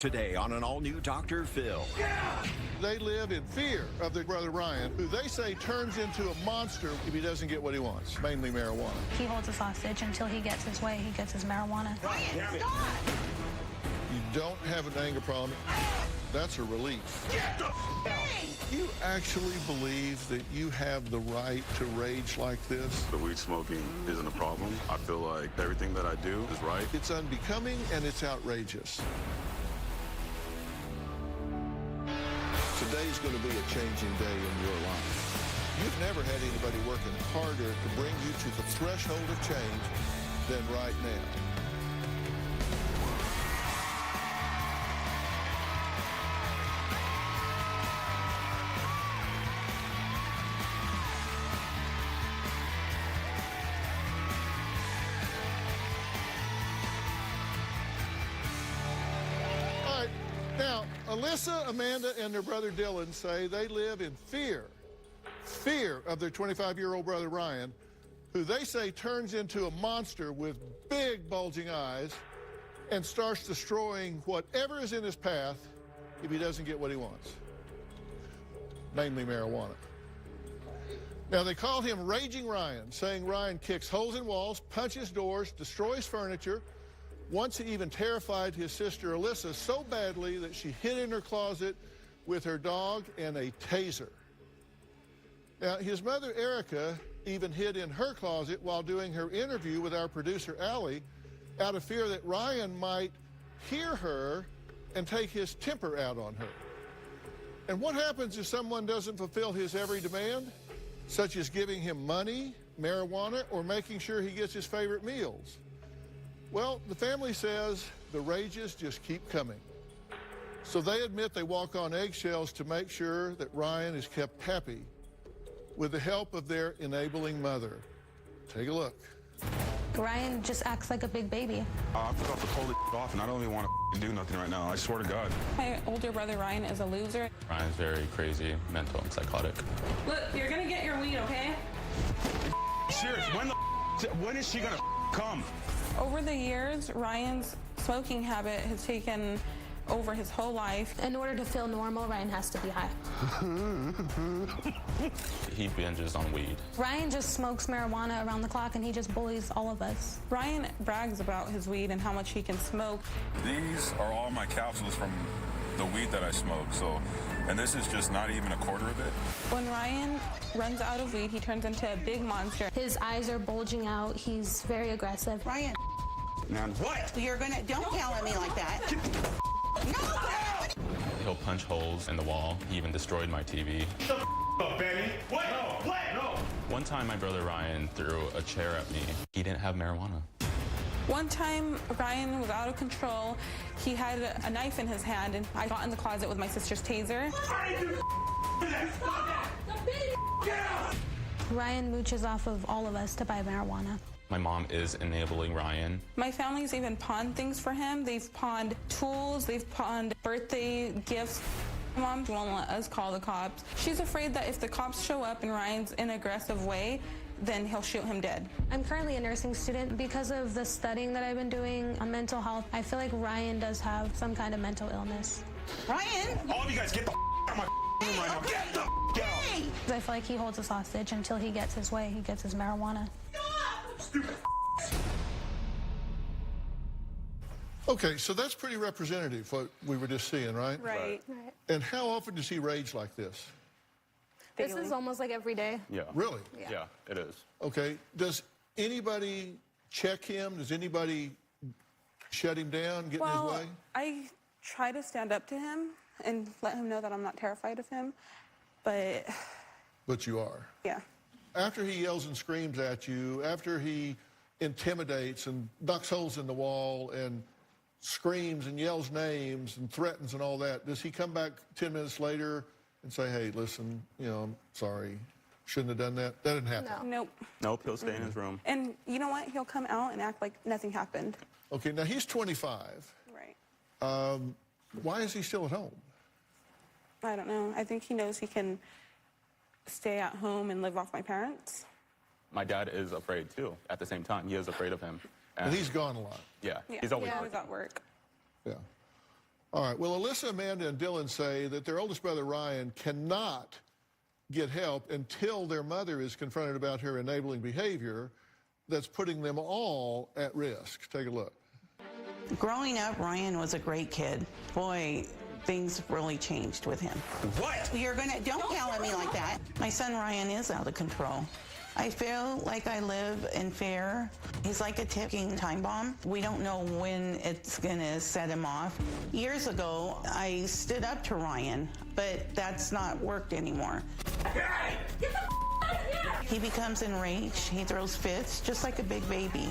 Today on an all-new Dr. Phil. They live in fear of their brother Ryan, who they say turns into a monster if he doesn't get what he wants, mainly marijuana. He holds us hostage until he gets his way. He gets his marijuana. Ryan, stop! You don't have an anger problem. That's a relief. Get the out! You actually believe that you have the right to rage like this? The weed smoking isn't a problem. I feel like everything that I do is right. It's unbecoming and it's outrageous. Today's going to be a changing day in your life. You've never had anybody working harder to bring you to the threshold of change than right now. All right, now, Alyssa, Amanda, and their brother Dylan say they live in fear of their 25-year-old brother Ryan, who they say turns into a monster with big bulging eyes and starts destroying whatever is in his path if he doesn't get what he wants, mainly marijuana. Now, they call him Raging Ryan, saying Ryan kicks holes in walls, punches doors, destroys furniture. Once he even terrified his sister Alyssa so badly that she hid in her closet with her dog and a taser. Now, his mother Erica even hid in her closet while doing her interview with our producer Allie out of fear that Ryan might hear her and take his temper out on her. And what happens if someone doesn't fulfill his every demand, such as giving him money, marijuana, or making sure he gets his favorite meals? Well, the family says the rages just keep coming. So they admit they walk on eggshells to make sure that Ryan is kept happy with the help of their enabling mother. Take a look. Ryan just acts like a big baby. I forgot to pull the off, and I don't even want to do nothing right now. I swear to God. My older brother Ryan is a loser. Ryan's very crazy, mental, and psychotic. Look, you're gonna get your weed, okay? Serious, when is she gonna come? Over the years, Ryan's smoking habit has taken over his whole life. In order to feel normal, Ryan has to be high. He binges on weed. Ryan just smokes marijuana around the clock, and he just bullies all of us. Ryan brags about his weed and how much he can smoke. These are all my capsules from the weed that I smoke, and this is just not even a quarter of it. When Ryan runs out of weed, he turns into a big monster. His eyes are bulging out. He's very aggressive. Ryan, Man, what? don't yell at me like that. No! He'll punch holes in the wall. He even destroyed my TV. Shut the up, Benny. What? No, what? No. One time, my brother Ryan threw a chair at me. He didn't have marijuana. One time, Ryan was out of control. He had a knife in his hand, and I got in the closet with my sister's taser. Ryan mooches off of all of us to buy marijuana. My mom is enabling Ryan. My family's even pawned things for him. They've pawned tools, they've pawned birthday gifts. Mom won't let us call the cops. She's afraid that if the cops show up and Ryan's in an aggressive way, then he'll shoot him dead. I'm currently a nursing student. Because of the studying that I've been doing on mental health, I feel like Ryan does have some kind of mental illness. Ryan! All of you guys get the out of my room right now. Get the out! I feel like he holds us hostage until he gets his way. He gets his marijuana. Stupid. Okay, so that's pretty representative, what we were just seeing, right? Right. And how often does he rage like this? This is almost like every day. Yeah. Really? Yeah, it is. Okay, does anybody check him? Does anybody shut him down, get in his way? I try to stand up to him and let him know that I'm not terrified of him, but... But you are. Yeah. After he yells and screams at you, after he intimidates and knocks holes in the wall and screams and yells names and threatens and all that, does he come back 10 minutes later and say, hey, listen, I'm sorry, shouldn't have done that? That didn't happen. Nope. Nope, he'll stay in his room. And you know what? He'll come out and act like nothing happened. Okay, now he's 25. Right. Why is he still at home? I don't know. I think he knows he can stay at home and live off my parents. My dad is afraid, too, at the same time. He is afraid of him. And he's gone a lot. Yeah, he's always I working. was at work. Yeah. All right. Well, Alyssa, Amanda, and Dylan say that their oldest brother, Ryan, cannot get help until their mother is confronted about her enabling behavior that's putting them all at risk. Take a look. Growing up, Ryan was a great kid. Boy, things really changed with him. What? Don't yell at me like that. My son Ryan is out of control. I feel like I live in fear. He's like a ticking time bomb. We don't know when it's gonna set him off. Years ago, I stood up to Ryan, but that's not worked anymore. Hey, get the out of here! He becomes enraged. He throws fits, just like a big baby.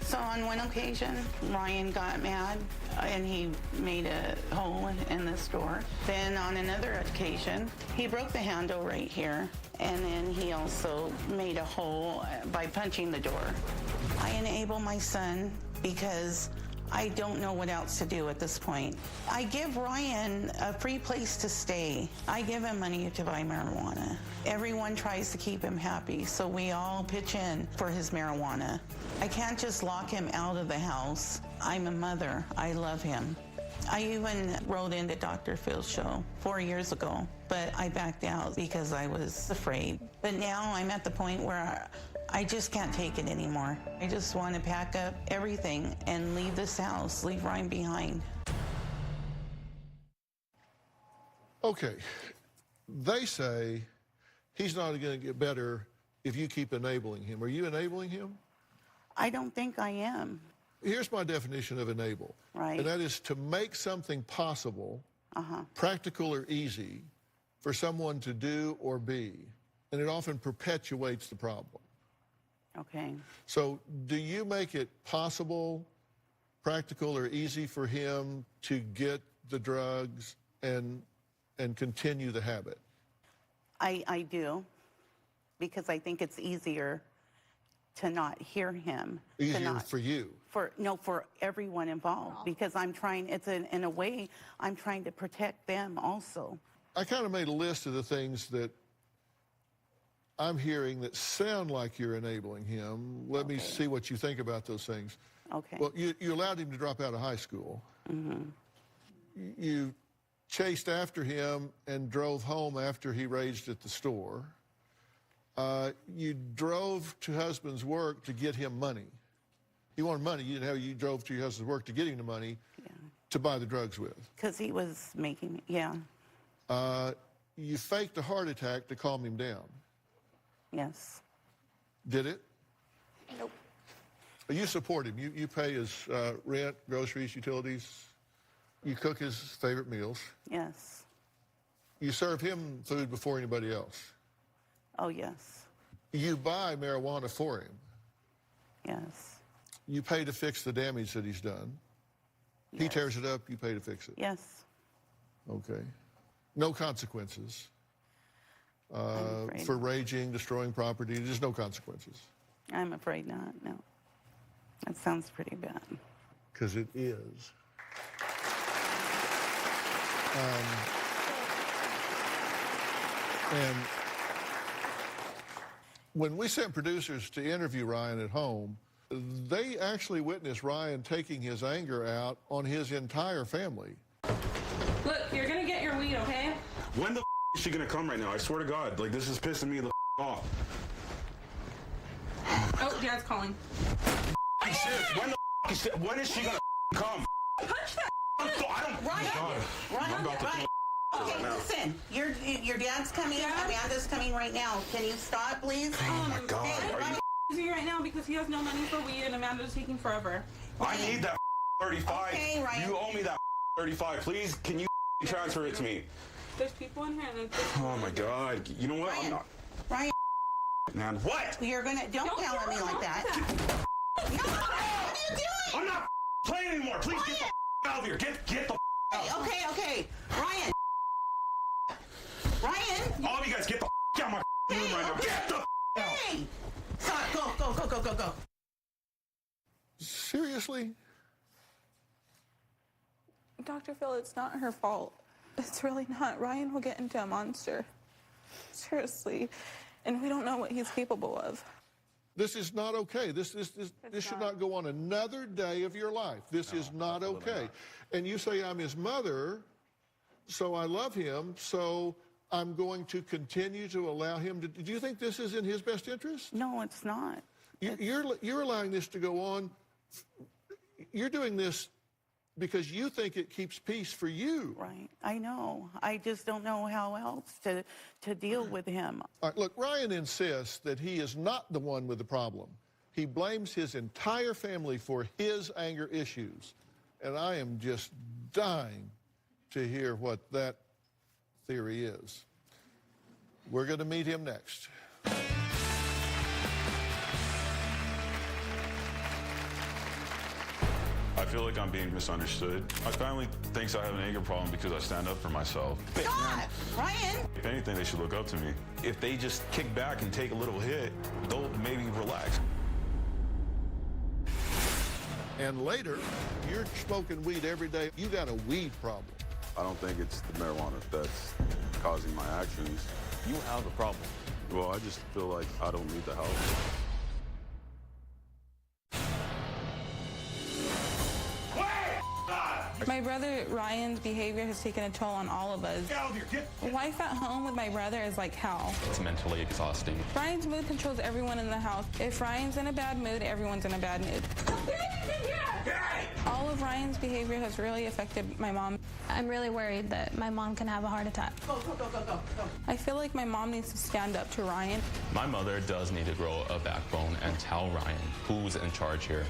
So on one occasion, Ryan got mad and he made a hole in this door. Then on another occasion, he broke the handle right here, and then he also made a hole by punching the door. I enable my son because I don't know what else to do at this point. I give Ryan a free place to stay. I give him money to buy marijuana. Everyone tries to keep him happy, so we all pitch in for his marijuana. I can't just lock him out of the house. I'm a mother. I love him. I even wrote into Dr. Phil's show 4 years ago, but I backed out because I was afraid. But now I'm at the point where I just can't take it anymore. I just want to pack up everything and leave this house, leave Ryan behind. Okay. They say he's not going to get better if you keep enabling him. Are you enabling him? I don't think I am. Here's my definition of enable. Right. And that is to make something possible, practical or easy, for someone to do or be. And it often perpetuates the problem. Okay. So do you make it possible, practical or easy for him to get the drugs and continue the habit? I do, because I think it's easier to not hear him. Easier for you? For everyone involved, because I'm trying, in a way, I'm trying to protect them also. I kind of made a list of the things that I'm hearing that sound like you're enabling him. Let me see what you think about those things. Okay. Well, you allowed him to drop out of high school. Mm-hmm. You chased after him and drove home after he raged at the store. You drove to husband's work to get him money. He wanted money. You drove to your husband's work to get him the money to buy the drugs with. Because he was making, You faked a heart attack to calm him down. Yes. Did it? Nope. You support him. You pay his rent, groceries, utilities. You cook his favorite meals. Yes. You serve him food before anybody else. Oh, yes. You buy marijuana for him. Yes. You pay to fix the damage that he's done. Yes. He tears it up, you pay to fix it. Yes. Okay. No consequences for raging, destroying property. There's no consequences. I'm afraid not, no. That sounds pretty bad. Because it is. And when we sent producers to interview Ryan at home, they actually witnessed Ryan taking his anger out on his entire family. Look, you're gonna get your weed, okay? When the is she gonna come right now? I swear to God, like this is pissing me the off. Oh, Dad's calling. When is she gonna come? Punch that! Ryan, okay, listen, your dad's coming, Amanda's coming right now. Can you stop, please? Oh my God. Ryan is right now because he has no money for weed and Amanda's taking forever. I need that 35. Okay, Ryan. You owe me that 35. Please, can you transfer it to me? There's people in here and Oh my God. You know what? Ryan. I'm not. Ryan, Man, what? don't yell at me like that. No, what are you doing? I'm not playing anymore. Please get the out of here. Get the out. Okay. Ryan. All of you guys get the out of my room right now. Get the out. Hey! Stop, go. Seriously? Dr. Phil, it's not her fault. It's really not. Ryan will get into a monster. Seriously. And we don't know what he's capable of. This is not okay. This should not go on another day of your life. This is not okay. And you say, I'm his mother, so I love him, so I'm going to continue to allow him to... Do you think this is in his best interest? No, it's not. You're allowing this to go on. You're doing this because you think it keeps peace for you. Right. I know. I just don't know how else to deal with him. All right, look, Ryan insists that he is not the one with the problem. He blames his entire family for his anger issues. And I am just dying to hear what that theory is. We're going to meet him next. I feel like I'm being misunderstood. My family thinks I have an anger problem because I stand up for myself. God, Ryan! If anything, they should look up to me. If they just kick back and take a little hit, they'll maybe relax. And later, you're smoking weed every day. You got a weed problem. I don't think it's the marijuana that's causing my actions. You have a problem. Well, I just feel like I don't need the help. My brother Ryan's behavior has taken a toll on all of us. Get out of here. Life at home with my brother is like hell. It's mentally exhausting. Ryan's mood controls everyone in the house. If Ryan's in a bad mood, everyone's in a bad mood. All of Ryan's behavior has really affected my mom. I'm really worried that my mom can have a heart attack. Go. I feel like my mom needs to stand up to Ryan. My mother does need to grow a backbone and tell Ryan who's in charge here.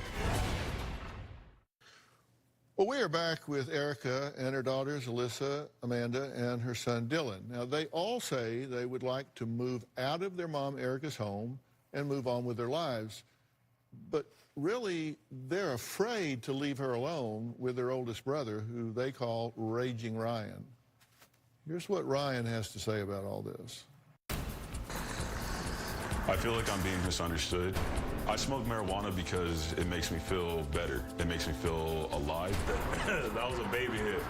Well, we are back with Erica and her daughters, Alyssa, Amanda, and her son, Dylan. Now, they all say they would like to move out of their mom, Erica's home, and move on with their lives. But really, they're afraid to leave her alone with their oldest brother, who they call Raging Ryan. Here's what Ryan has to say about all this. I feel like I'm being misunderstood. I smoke marijuana because it makes me feel better. It makes me feel alive. That was a baby hit.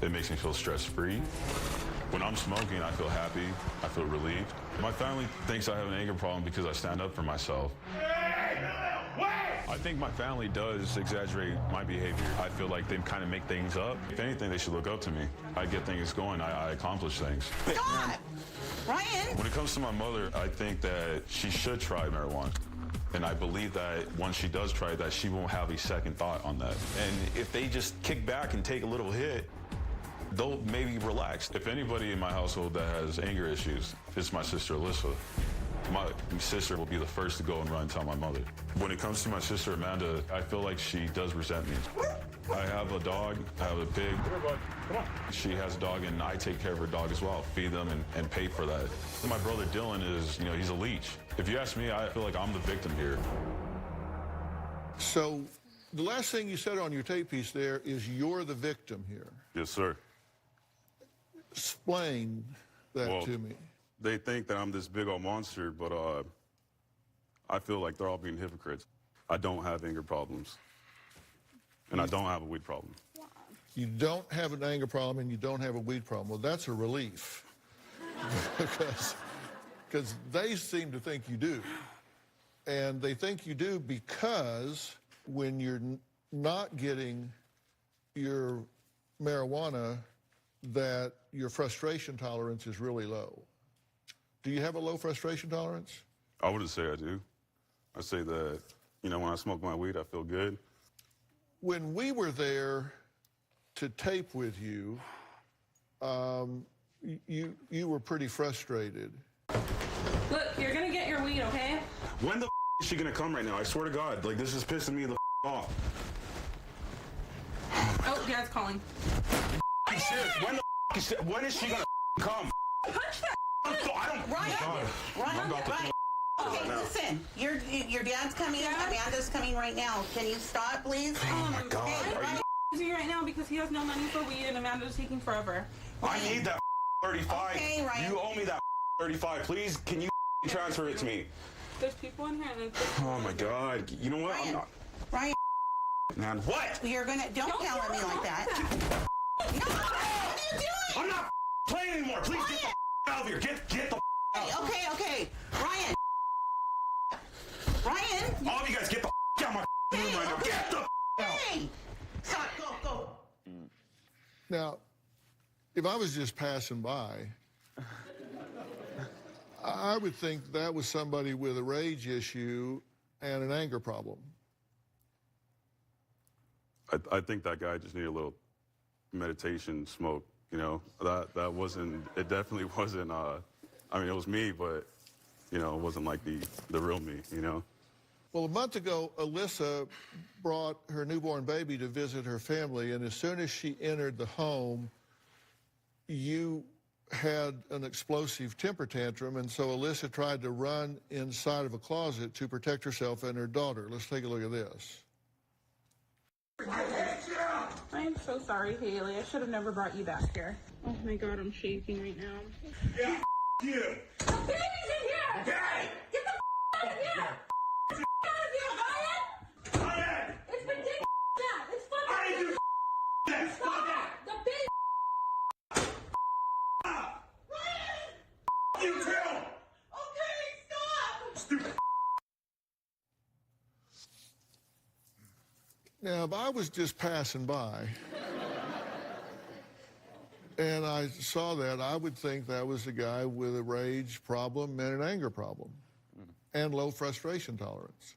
It makes me feel stress-free. When I'm smoking, I feel happy. I feel relieved. My family thinks I have an anger problem because I stand up for myself. I think my family does exaggerate my behavior. I feel like they kind of make things up. If anything, they should look up to me. I get things going. I accomplish things. God! Ryan! When it comes to my mother, I think that she should try marijuana. And I believe that once she does try that, she won't have a second thought on that. And if they just kick back and take a little hit, they'll maybe relax. If anybody in my household that has anger issues, it's my sister Alyssa. My sister will be the first to go and run and tell my mother. When it comes to my sister Amanda, I feel like she does resent me. I have a dog, I have a pig. Come on, bud. Come on. She has a dog, and I take care of her dog as well, feed them and pay for that. My brother Dylan is, he's a leech. If you ask me, I feel like I'm the victim here. So the last thing you said on your tape piece there is you're the victim here. Yes, sir. Explain that to me. They think that I'm this big old monster, but I feel like they're all being hypocrites. I don't have anger problems, and I don't have a weed problem. You don't have an anger problem and you don't have a weed problem. Well, that's a relief because they seem to think you do. And they think you do because when you're not getting your marijuana, that your frustration tolerance is really low. Do you have a low frustration tolerance? I wouldn't say I do. I say that, when I smoke my weed, I feel good. When we were there to tape with you, you were pretty frustrated. Look, you're gonna get your weed, okay? When the is she gonna come right now? I swear to God, like, this is pissing me the off. Oh, Dad's calling. I'm serious. When is she gonna come? Punch that. Ryan, okay, listen. Your dad's coming. Amanda's coming right now. Can you stop, please? Oh my God. Hey, Ryan. Right now because he has no money for weed and Amanda's taking forever. I need that 35. Okay, Ryan. You owe me that 35. Please, can you transfer it to me? There's people in here and it's Oh my God. You know what? Ryan. Ryan. Man, what? You're gonna don't yell at me like that. No, what are you doing? I'm not playing anymore. Please get the out of here. Get the Okay. Ryan. Now, if I was just passing by, I would think that was somebody with a rage issue and an anger problem. I think that guy just needed a little meditation smoke, you know. That wasn't, it definitely wasn't, I mean, it was me, but, you know, it wasn't like the real me, you know. Well, a month ago, Alyssa brought her newborn baby to visit her family, and as soon as she entered the home, you had an explosive temper tantrum, and so Alyssa tried to run inside of a closet to protect herself and her daughter. Let's take a look at this. I am so sorry, Haley. I should have never brought you back here. Oh my God, I'm shaking right now. Yeah, you. The baby's in here. Okay. Get the out of here. Get the out of here, Ryan. Ryan. It's been taken out. It's fucking. I didn't do that. Stop that. The baby. Stop. Ryan. You too. Okay, stop. Stupid. Now, if I was just passing by and I saw that, I would think that was a guy with a rage problem and an anger problem and low frustration tolerance.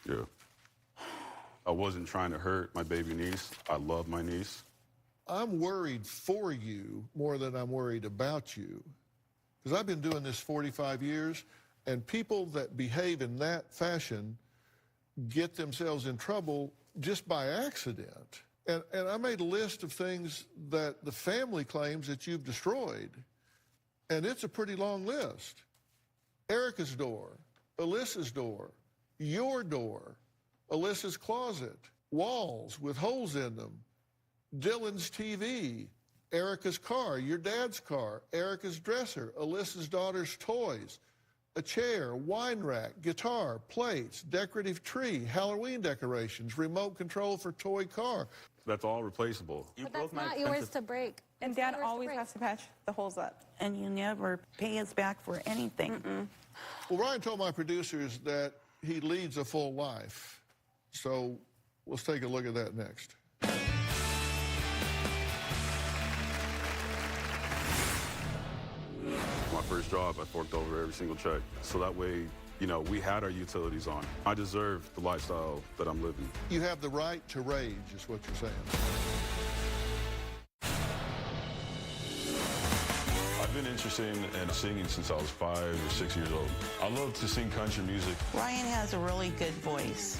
Yeah. I wasn't trying to hurt my baby niece. I love my niece. I'm worried for you more than I'm worried about you, because I've been doing this 45 years, and people that behave in that fashion get themselves in trouble just by accident. And I made a list of things that the family claims that you've destroyed, and it's a pretty long list. Erica's door, Alyssa's door, your door, Alyssa's closet, walls with holes in them, Dylan's TV, Erica's car, your dad's car, Erica's dresser, Alyssa's daughter's toys, a chair, wine rack, guitar, plates, decorative tree, Halloween decorations, remote control for toy car. That's all replaceable. But that's not yours to break. And Dad always has to patch the holes up. And you never pay us back for anything. Well, Ryan told my producers that he leads a full life. So let's take a look at that next. My first job, I forked over every single check. So that way, you know, we had our utilities on. I deserve the lifestyle that I'm living. You have the right to rage, is what you're saying. I've been interested in singing since I was 5 or 6 years old. I love to sing country music. Ryan has a really good voice.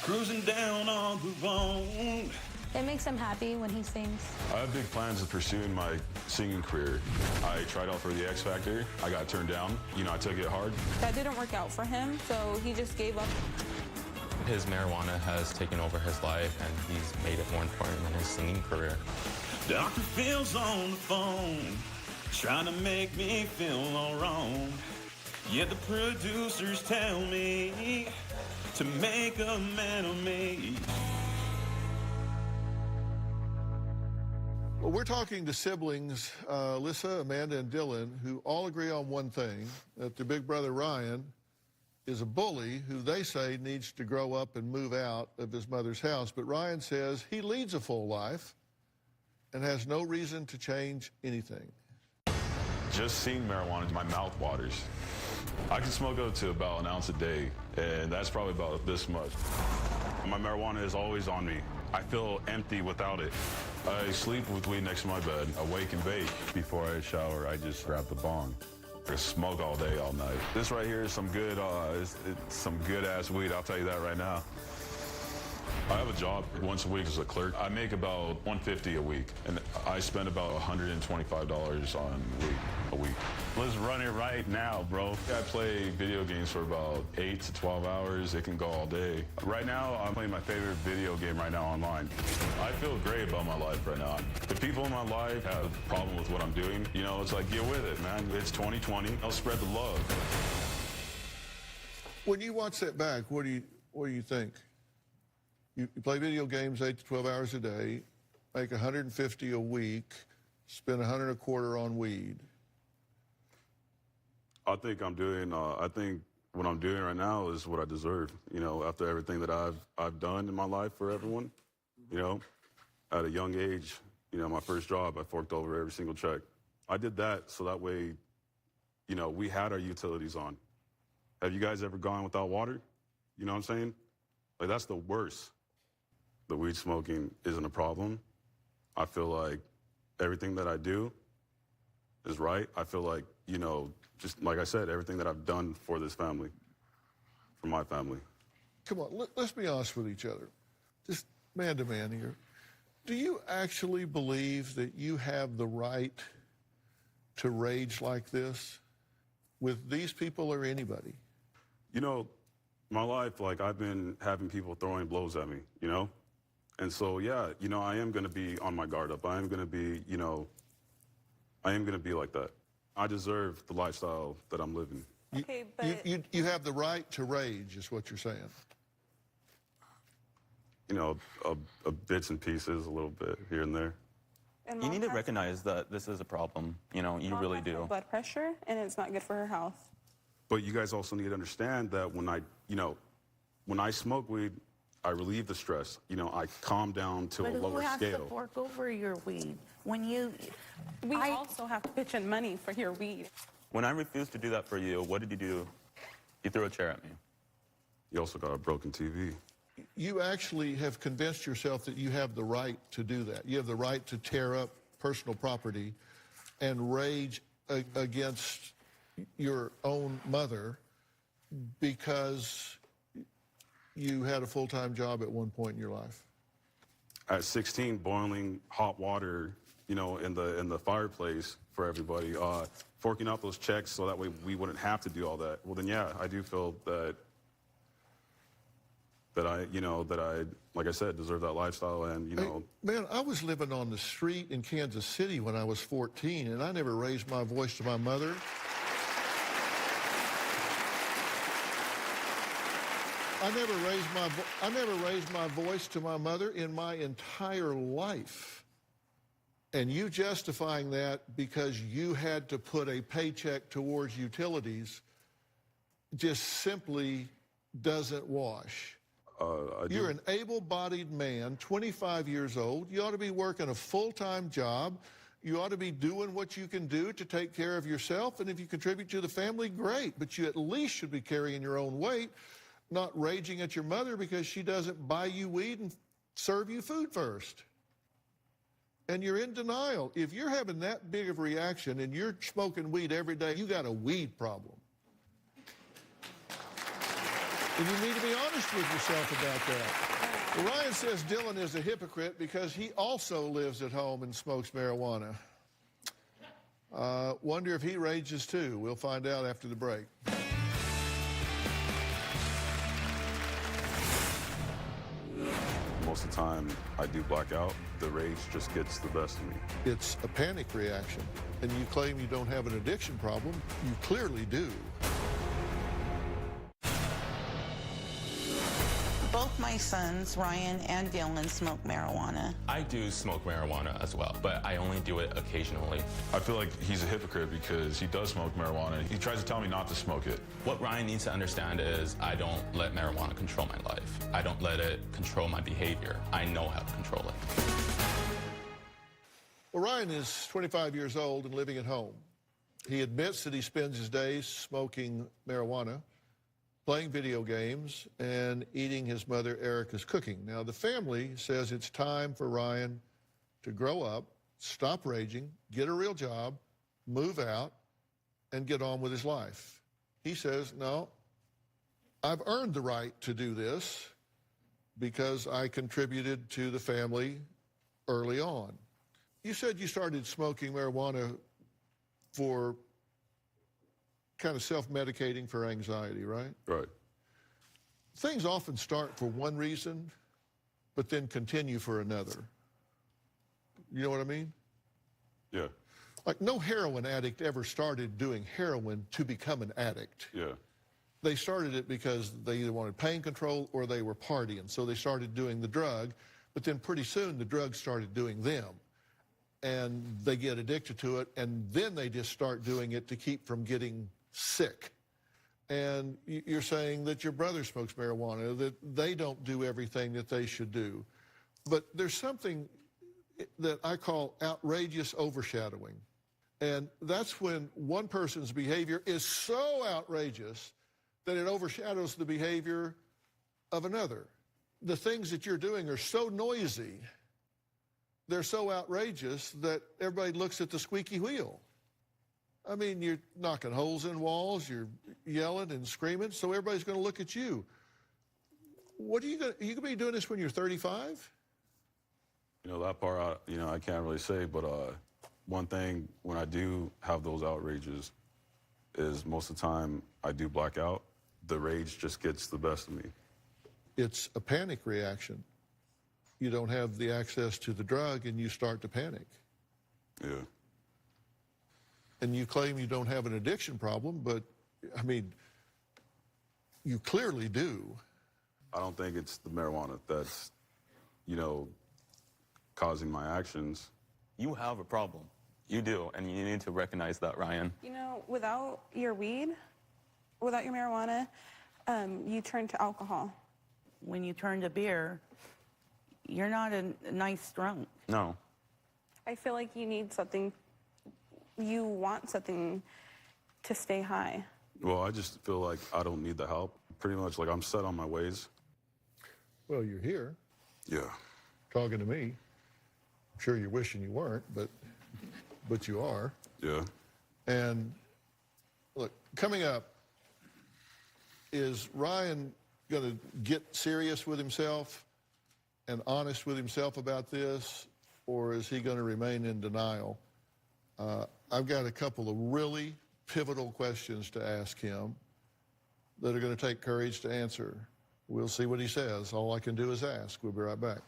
Cruising down on the road. It makes him happy when he sings. I have big plans of pursuing my singing career. I tried out for the X Factor. I got turned down. You know, I took it hard. That didn't work out for him, so he just gave up. His marijuana has taken over his life, and he's made it more important than his singing career. Dr. Phil's on the phone, trying to make me feel all wrong. Yet the producers tell me to make a man of me. Well, we're talking to siblings, Alyssa, Amanda, and Dylan, who all agree on one thing, that their big brother Ryan is a bully who they say needs to grow up and move out of his mother's house. But Ryan says he leads a full life and has no reason to change anything. Just seeing marijuana, my mouth waters. I can smoke up to about an ounce a day, and that's probably about this much. My marijuana is always on me. I feel empty without it. I sleep with weed next to my bed. I wake and bake. Before I shower, I just grab the bong. I smoke all day, all night. This right here is some good, it's some good-ass weed, I'll tell you that right now. I have a job once a week as a clerk. I make about $150 a week, and I spend about $125 on weed a week. Let's run it right now, bro. I play video games for about 8 to 12 hours. It can go all day. Right now, I'm playing my favorite video game right now online. I feel great about my life right now. The people in my life have a problem with what I'm doing. You know, it's like, get with it, man. It's 2020. I'll spread the love. When you watch that back, what do you think? You play video games 8 to 12 hours a day, make $150 a week, spend $100 a quarter on weed. I think I think what I'm doing right now is what I deserve. You know, after everything that I've done in my life for everyone, you know, at a young age, You know, my first job, I forked over every single check. I did that so that way, you know, we had our utilities on. Have you guys ever gone without water? You know what I'm saying? Like, that's the worst. The weed smoking isn't a problem. I feel like everything that I do is right. I feel like, you know, just like I said, everything that I've done for this family, for my family. Come on, let's be honest with each other. Just man to man here. Do you actually believe that you have the right to rage like this with these people or anybody? You know, my life, like, I've been having people throwing blows at me, you know? And so, yeah, you know, I am going to be on my guard up. I am going to be, you know, I am going to be like that. I deserve the lifestyle that I'm living. Okay, but You have the right to rage, is what you're saying. You know, a bits and pieces, a little bit here and there. and You Mom need to has- recognize that this is a problem. You know, you Mom really has high do. blood pressure, and it's not good for her health. But you guys also need to understand that when I, you know, when I smoke weed, I relieve the stress. You know, I calm down to But a who lower has to scale. fork over your weed? When you... We also have to pitch in money for your weed. When I refused to do that for you, what did you do? You threw a chair at me. You also got a broken TV. You actually have convinced yourself that you have the right to do that. You have the right to tear up personal property and rage against your own mother because you had a full-time job at one point in your life. At 16, boiling hot water, you know, in the fireplace for everybody, forking out those checks so that way we wouldn't have to do all that. Well, then, yeah, I do feel that I, you know, that I, like I said, deserve that lifestyle and, you know. Hey, man, I was living on the street in Kansas City when I was 14, and I never raised my voice to my mother. I never raised my voice to my mother in my entire life. And you justifying that because you had to put a paycheck towards utilities just simply doesn't wash. You're an able-bodied man, 25 years old. You ought to be working a full-time job. You ought to be doing what you can do to take care of yourself. And if you contribute to the family, great. But you at least should be carrying your own weight, not raging at your mother because she doesn't buy you weed and serve you food first. And you're in denial. If you're having that big of a reaction and you're smoking weed every day, you got a weed problem. And you need to be honest with yourself about that. Well, Ryan says Dylan is a hypocrite because he also lives at home and smokes marijuana. Wonder if he rages too. We'll find out after the break. Most of the time, I do black out. The rage just gets the best of me. It's a panic reaction. And you claim you don't have an addiction problem. You clearly do. Both my sons, Ryan and Dylan, smoke marijuana. I do smoke marijuana as well, but I only do it occasionally. I feel like he's a hypocrite because he does smoke marijuana. He tries to tell me not to smoke it. What Ryan needs to understand is I don't let marijuana control my life. I don't let it control my behavior. I know how to control it. Well, Ryan is 25 years old and living at home. He admits that he spends his days smoking marijuana, playing video games, and eating his mother Erica's cooking. Now, the family says it's time for Ryan to grow up, stop raging, get a real job, move out, and get on with his life. He says, no, I've earned the right to do this because I contributed to the family early on. You said you started smoking marijuana for kind of self-medicating for anxiety, right? Right. Things often start for one reason, but then continue for another. You know what I mean? Yeah. Like no heroin addict ever started doing heroin to become an addict. Yeah. They started it because they either wanted pain control or they were partying. So they started doing the drug, but then pretty soon the drug started doing them. And they get addicted to it, and then they just start doing it to keep from getting sick. And you're saying that your brother smokes marijuana, that they don't do everything that they should do. But there's something that I call outrageous overshadowing. And that's when one person's behavior is so outrageous that it overshadows the behavior of another. The things that you're doing are so noisy, they're so outrageous that everybody looks at the squeaky wheel. I mean, you're knocking holes in walls, you're yelling and screaming, so everybody's going to look at you. What are you going to be doing this when you're 35? You know, that part, I can't really say, but one thing when I do have those outrages is most of the time I do black out. The rage just gets the best of me. It's a panic reaction. You don't have the access to the drug and you start to panic. Yeah. And you claim you don't have an addiction problem, but, I mean, you clearly do. I don't think it's the marijuana that's, causing my actions. You have a problem. You do, and you need to recognize that, Ryan. You know, without your weed, without your marijuana, you turn to alcohol. When you turn to beer, you're not a nice drunk. No. I feel like you need something, you want something to stay high. Well, I just feel like I don't need the help. Pretty much like I'm set on my ways. Well, you're here. Yeah. Talking to me. I'm sure you're wishing you weren't, but you are. Yeah. And look, coming up, is Ryan going to get serious with himself and honest with himself about this, or is he going to remain in denial? I've got a couple of really pivotal questions to ask him that are going to take courage to answer. We'll see what he says. All I can do is ask. We'll be right back.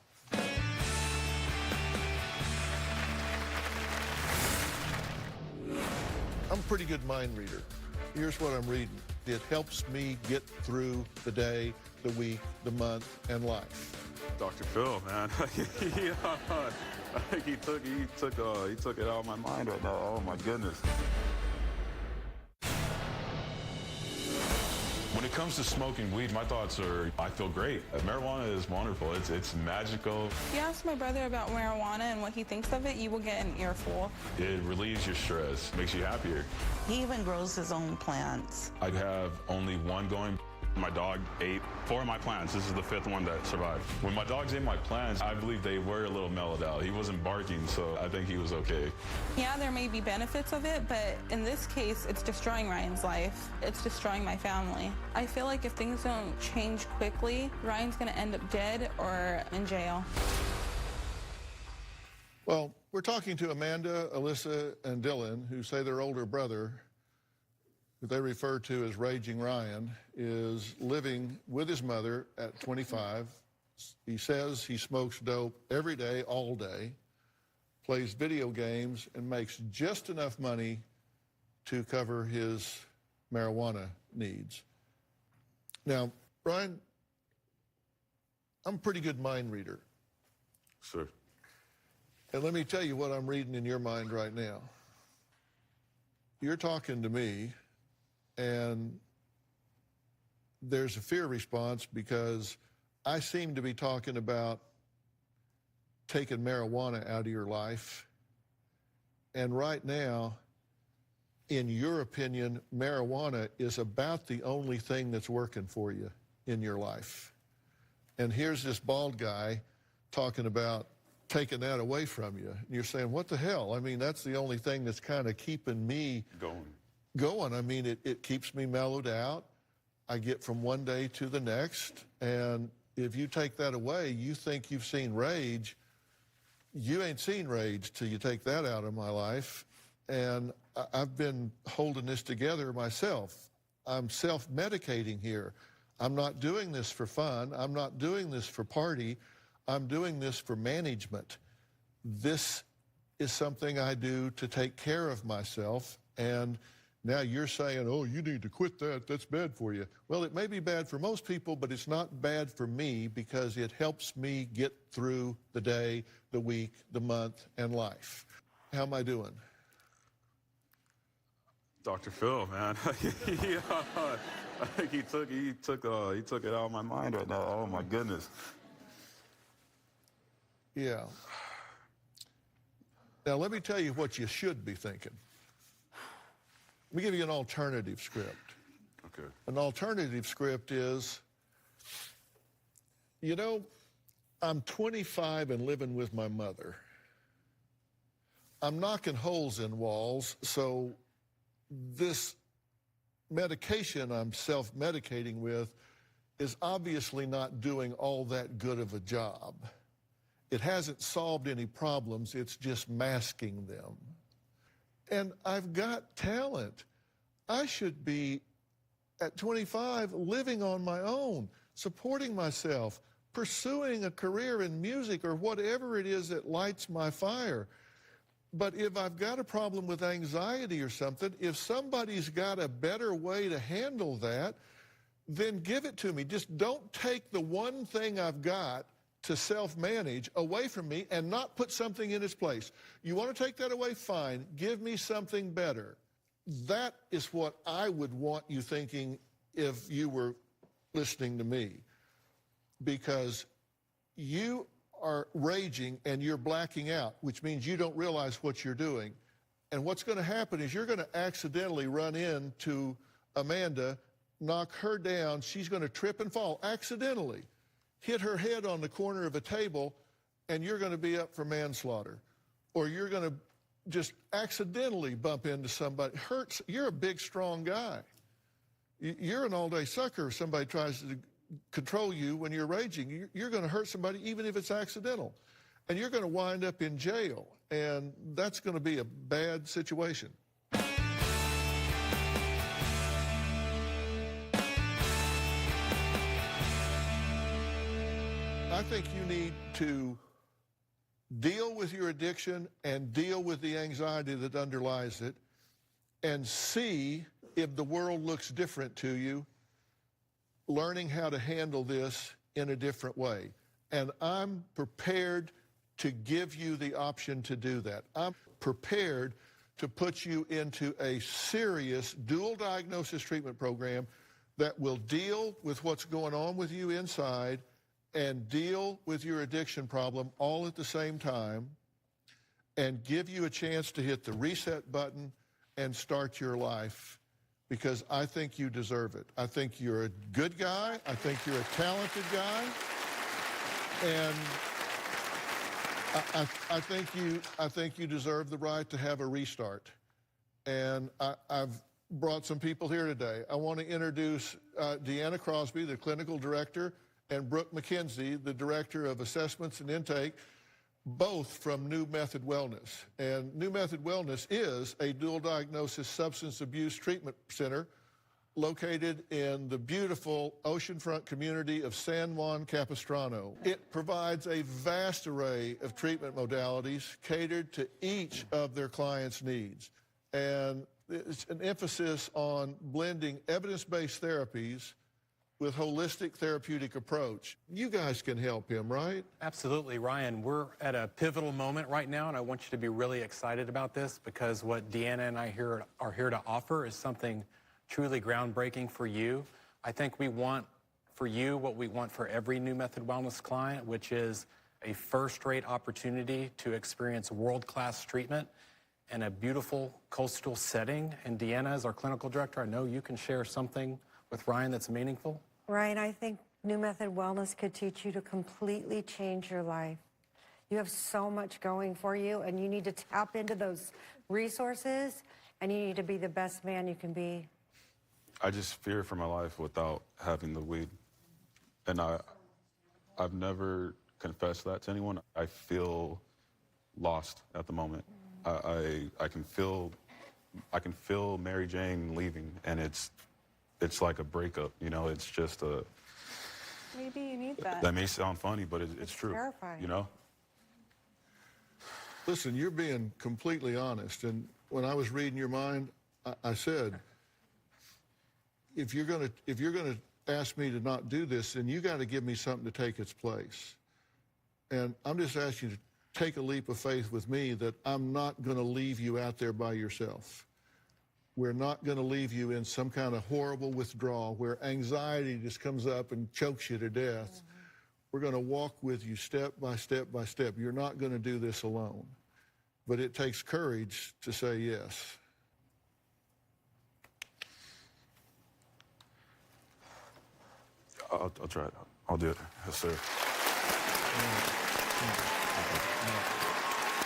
I'm a pretty good mind reader. Here's what I'm reading. It helps me get through the day, the week, the month, and life. Dr. Phil, man. he took it out of my mind right now. Oh my goodness. When it comes to smoking weed, my thoughts are, I feel great. Marijuana is wonderful. It's magical. If you ask my brother about marijuana and what he thinks of it, you will get an earful. It relieves your stress, makes you happier. He even grows his own plants. I have only one going. My dog ate 4 of my plants. This is the 5th one that survived. When my dogs ate my plants, I believe they were a little mellowed out. He wasn't barking, so I think he was okay. Yeah, there may be benefits of it, but in this case, it's destroying Ryan's life. It's destroying my family. I feel like if things don't change quickly, Ryan's gonna end up dead or in jail. Well, we're talking to Amanda, Alyssa, and Dylan, who say their older brother, who they refer to as Raging Ryan, is living with his mother at 25. He says he smokes dope every day, all day, plays video games, and makes just enough money to cover his marijuana needs. Now, Ryan, I'm a pretty good mind reader. Sure. And let me tell you what I'm reading in your mind right now. You're talking to me, and there's a fear response because I seem to be talking about taking marijuana out of your life. And right now, in your opinion, marijuana is about the only thing that's working for you in your life. And here's this bald guy talking about taking that away from you. And you're saying, what the hell? I mean, that's the only thing that's kind of keeping me going. I mean, it keeps me mellowed out. I get from one day to the next. And if you take that away, you think you've seen rage. You ain't seen rage till you take that out of my life. And I've been holding this together myself. I'm self-medicating here. I'm not doing this for fun. I'm not doing this for party. I'm doing this for management. This is something I do to take care of myself. And now you're saying, oh, you need to quit that. That's bad for you. Well, it may be bad for most people, but it's not bad for me because it helps me get through the day, the week, the month, and life. How am I doing? Dr. Phil, man. he took it out of my mind right now. Oh my goodness. Yeah. Now, let me tell you what you should be thinking. Let me give you an alternative script. Okay. An alternative script is, you know, I'm 25 and living with my mother. I'm knocking holes in walls, so this medication I'm self-medicating with is obviously not doing all that good of a job. It hasn't solved any problems, it's just masking them. And I've got talent. I should be, at 25, living on my own, supporting myself, pursuing a career in music or whatever it is that lights my fire. But if I've got a problem with anxiety or something, if somebody's got a better way to handle that, then give it to me. Just don't take the one thing I've got to self-manage away from me and not put something in its place. You want to take that away? Fine. Give me something better. That is what I would want you thinking if you were listening to me. Because you are raging and you're blacking out, which means you don't realize what you're doing. And what's going to happen is you're going to accidentally run into Amanda, knock her down. She's going to trip and fall accidentally, hit her head on the corner of a table, and you're going to be up for manslaughter. Or you're going to just accidentally bump into somebody. Hurts. You're a big, strong guy. You're an all-day sucker if somebody tries to control you when you're raging. You're going to hurt somebody even if it's accidental. And you're going to wind up in jail. And that's going to be a bad situation. I think you need to deal with your addiction and deal with the anxiety that underlies it and see if the world looks different to you, learning how to handle this in a different way. And I'm prepared to give you the option to do that. I'm prepared to put you into a serious dual diagnosis treatment program that will deal with what's going on with you inside and deal with your addiction problem all at the same time and give you a chance to hit the reset button and start your life, because I think you deserve it. I think you're a good guy. I think you're a talented guy. And I think you deserve the right to have a restart. And I've brought some people here today. I want to introduce Deanna Crosby, the clinical director, and Brooke McKenzie, the director of assessments and intake, both from New Method Wellness. And New Method Wellness is a dual diagnosis substance abuse treatment center located in the beautiful oceanfront community of San Juan Capistrano. It provides a vast array of treatment modalities catered to each of their clients' needs. And it's an emphasis on blending evidence-based therapies with holistic therapeutic approach. You guys can help him, right? Absolutely, Ryan. We're at a pivotal moment right now, and I want you to be really excited about this, because what Deanna and I are here to offer is something truly groundbreaking for you. I think we want for you what we want for every New Method Wellness client, which is a first-rate opportunity to experience world-class treatment in a beautiful coastal setting. And Deanna, as our clinical director, I know you can share something with Ryan that's meaningful. Ryan, I think New Method Wellness could teach you to completely change your life. You have so much going for you, and you need to tap into those resources, and you need to be the best man you can be. I just fear for my life without having the weed. And I've never confessed that to anyone. I feel lost at the moment. I can feel Mary Jane leaving, and it's like a breakup, you know. It's just a. Maybe you need that. That may sound funny, but it's true. Terrifying. You know. Listen, you're being completely honest, and when I was reading your mind, I said, if you're gonna ask me to not do this, then you got to give me something to take its place. And I'm just asking you to take a leap of faith with me that I'm not going to leave you out there by yourself. We're not going to leave you in some kind of horrible withdrawal where anxiety just comes up and chokes you to death. We're going to walk with you step by step by step. You're not going to do this alone. but it takes courage to say yes. I'll try it. I'll do it. Yes, sir.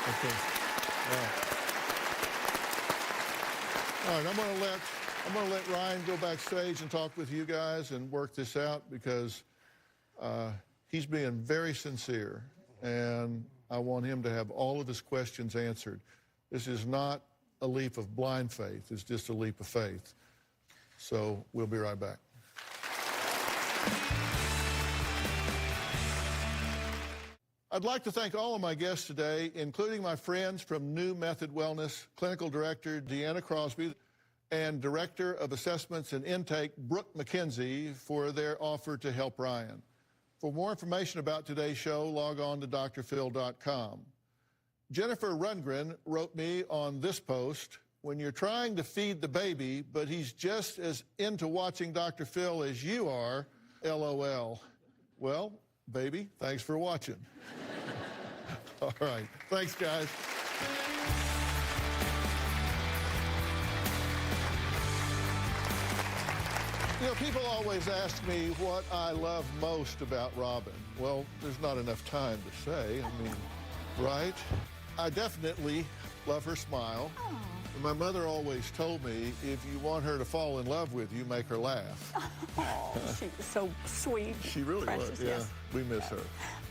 Okay. All right, I'm gonna let Ryan go backstage and talk with you guys and work this out, because he's being very sincere, and I want him to have all of his questions answered. This is not a leap of blind faith, it's just a leap of faith. So we'll be right back. I'd like to thank all of my guests today, including my friends from New Method Wellness, Clinical Director Deanna Crosby, and Director of Assessments and Intake, Brooke McKenzie, for their offer to help Ryan. For more information about today's show, log on to drphil.com. Jennifer Rundgren wrote me on this post, when you're trying to feed the baby, but he's just as into watching Dr. Phil as you are, LOL. Well, baby, thanks for watching. All right. Thanks, guys. You know, people always ask me what I love most about Robin. Well, there's not enough time to say. I mean, right? I definitely love her smile. And my mother always told me, if you want her to fall in love with you, make her laugh. Oh, she was so sweet. She really precious, was, yeah. yes. We miss her.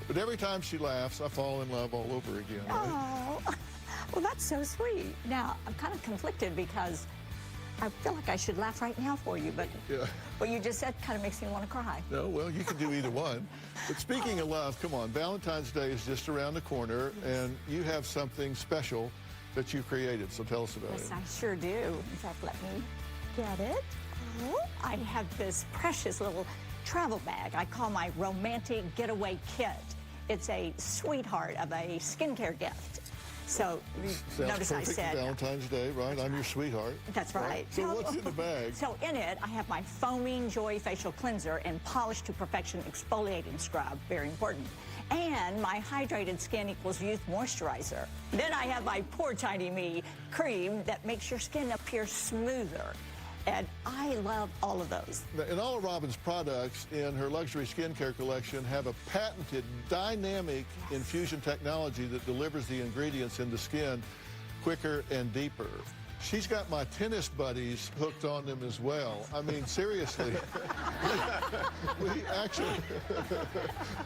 But every time she laughs, I fall in love all over again. Right? Oh, well, that's so sweet. Now, I'm kind of conflicted because I feel like I should laugh right now for you, but Yeah. what you just said kind of makes me want to cry. No, well, you can do either one. But speaking of love, come on, Valentine's Day is just around the corner, and you have something special that you created, so tell us about it. Yes, I sure do. In fact, let me get it. Oh, I have this precious little travel bag I call my romantic getaway kit. It's a sweetheart of a skincare gift. So Sounds notice I perfect said for Valentine's Day, right? I'm your sweetheart. That's right. So what's in the bag? So in it, I have my Foaming Joy Facial Cleanser and Polished to Perfection Exfoliating Scrub, very important, and my Hydrated Skin Equals Youth Moisturizer. Then I have my Poor Tiny Me cream that makes your skin appear smoother. And I love all of those. And all of Robin's products in her luxury skincare collection have a patented dynamic infusion technology that delivers the ingredients in the skin quicker and deeper. She's got my tennis buddies hooked on them as well. I mean, seriously,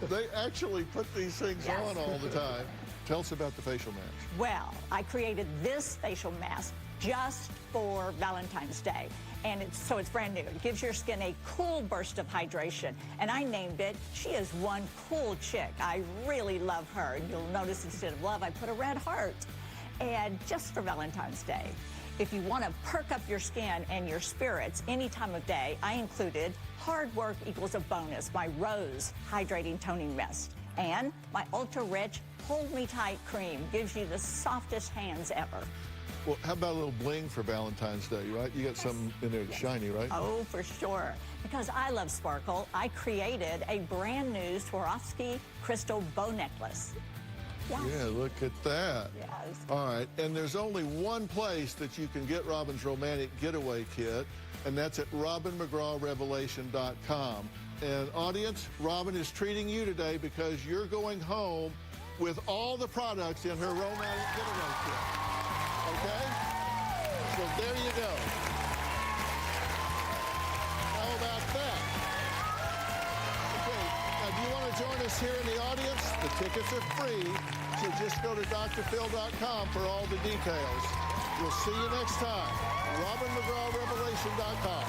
they actually put these things on all the time. Tell us about the facial mask. Well, I created this facial mask just for Valentine's Day. And it's brand new. It gives your skin a cool burst of hydration. And I named it, she is one cool chick. I really love her. And you'll notice instead of love, I put a red heart. And just for Valentine's Day. If you want to perk up your skin and your spirits any time of day, I included Hard Work Equals a Bonus, my Rose Hydrating Toning Mist. And my Ultra Rich Hold Me Tight Cream gives you the softest hands ever. Well, how about a little bling for Valentine's Day, right? You got something in there that's shiny, right? Oh, for sure. Because I love sparkle, I created a brand new Swarovski crystal bow necklace. Yes. Yeah, look at that. Yes. All right, and there's only one place that you can get Robin's romantic getaway kit, and that's at RobinMcGrawRevelation.com. And audience, Robin is treating you today because you're going home with all the products in her romantic getaway kit. Okay? So there you go. How about that? Okay, now do you want to join us here in the audience? The tickets are free, so just go to drphil.com for all the details. We'll see you next time. RobinMcGrawRevelation.com.